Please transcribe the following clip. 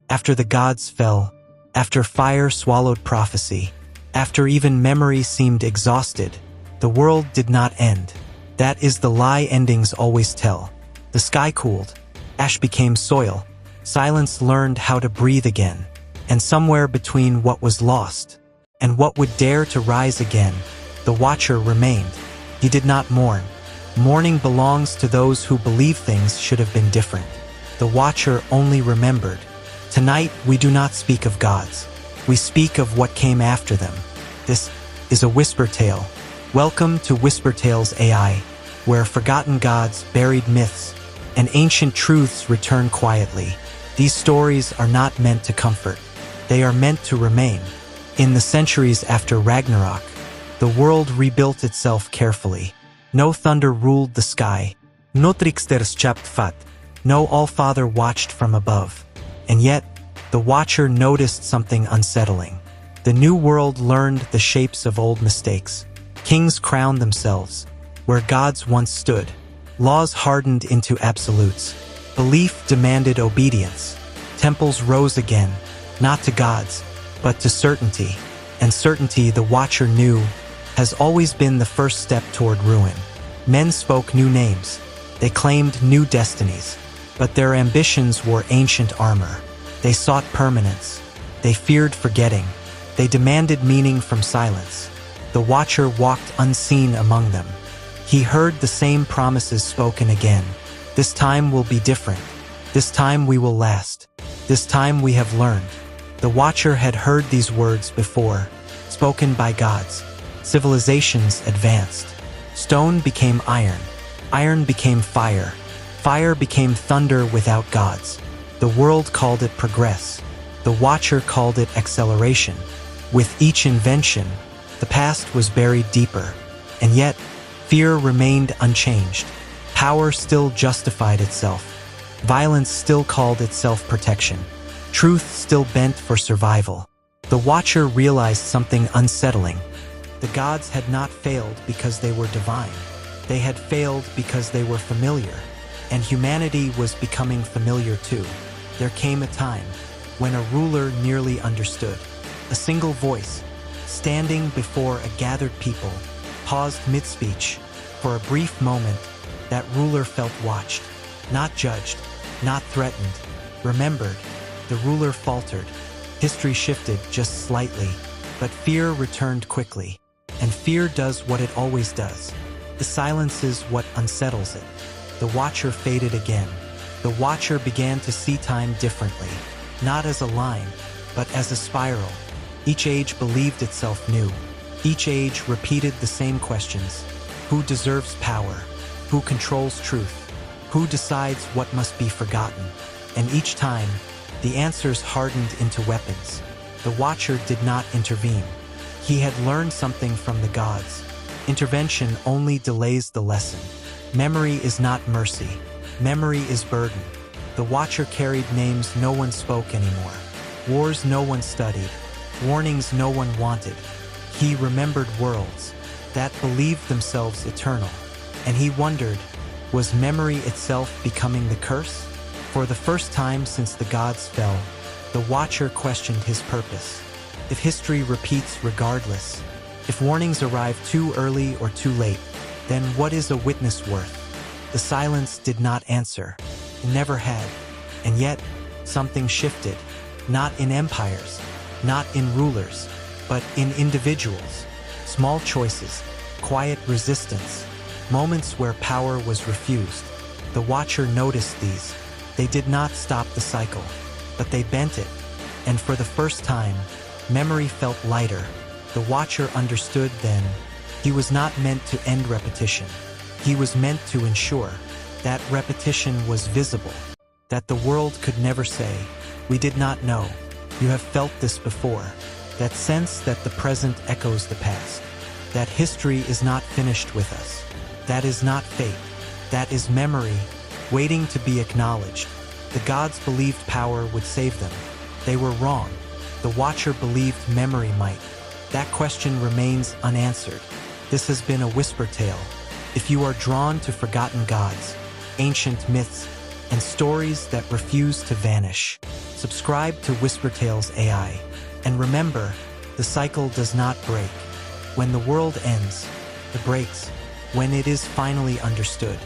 After the gods fell, after fire swallowed prophecy, after even memory seemed exhausted, the world did not end. That is the lie endings always tell. The sky cooled, ash became soil, silence learned how to breathe again, and somewhere between what was lost and what would dare to rise again, the Watcher remained. He did not mourn. Mourning belongs to those who believe things should have been different. The Watcher only remembered. Tonight we do not speak of gods. We speak of what came after them. This is a whisper tale. Welcome to Whisper Tales AI, where forgotten gods, buried myths, and ancient truths return quietly. These stories are not meant to comfort. They are meant to remain. In the centuries after Ragnarök, the world rebuilt itself carefully. No thunder ruled the sky. No tricksters chapped fat. No All-Father watched from above. And yet, the Watcher noticed something unsettling. The new world learned the shapes of old mistakes. Kings crowned themselves where gods once stood. Laws hardened into absolutes. Belief demanded obedience. Temples rose again, not to gods, but to certainty. And certainty, the Watcher knew, has always been the first step toward ruin. Men spoke new names. They claimed new destinies. But their ambitions wore ancient armor. They sought permanence. They feared forgetting. They demanded meaning from silence. The Watcher walked unseen among them. He heard the same promises spoken again. This time will be different. This time we will last. This time we have learned. The Watcher had heard these words before, spoken by gods. Civilizations advanced. Stone became iron. Iron became fire. Fire became thunder without gods. The world called it progress. The Watcher called it acceleration. With each invention, the past was buried deeper. And yet, fear remained unchanged. Power still justified itself. Violence still called itself protection. Truth still bent for survival. The Watcher realized something unsettling. The gods had not failed because they were divine. They had failed because they were familiar. And humanity was becoming familiar too. There came a time when a ruler nearly understood. A single voice, standing before a gathered people, paused mid-speech. For a brief moment, that ruler felt watched, not judged, not threatened, remembered. The ruler faltered. History shifted just slightly, but fear returned quickly. And fear does what it always does. The silence is what unsettles it. The Watcher faded again. The Watcher began to see time differently, not as a line, but as a spiral. Each age believed itself new. Each age repeated the same questions. Who deserves power? Who controls truth? Who decides what must be forgotten? And each time, the answers hardened into weapons. The Watcher did not intervene. He had learned something from the gods. Intervention only delays the lesson. Memory is not mercy. Memory is burden. The Watcher carried names no one spoke anymore. Wars no one studied. Warnings no one wanted. He remembered worlds that believed themselves eternal. And he wondered, was memory itself becoming the curse? For the first time since the gods fell, the Watcher questioned his purpose. If history repeats regardless, if warnings arrive too early or too late, then what is a witness worth? The silence did not answer. It never had. And yet, something shifted. Not in empires, not in rulers, but in individuals. Small choices, quiet resistance, moments where power was refused. The Watcher noticed these. They did not stop the cycle, but they bent it. And for the first time, memory felt lighter. The Watcher understood then. He was not meant to end repetition. He was meant to ensure that repetition was visible, that the world could never say, "We did not know." You have felt this before. That sense that the present echoes the past. That history is not finished with us. That is not fate. That is memory, waiting to be acknowledged. The gods believed power would save them. They were wrong. The Watcher believed memory might. That question remains unanswered. This has been a whisper tale. If you are drawn to forgotten gods, ancient myths, and stories that refuse to vanish, Subscribe to Whisper Tales AI. And remember, the cycle does not break. When the world ends, it breaks. When it is finally understood.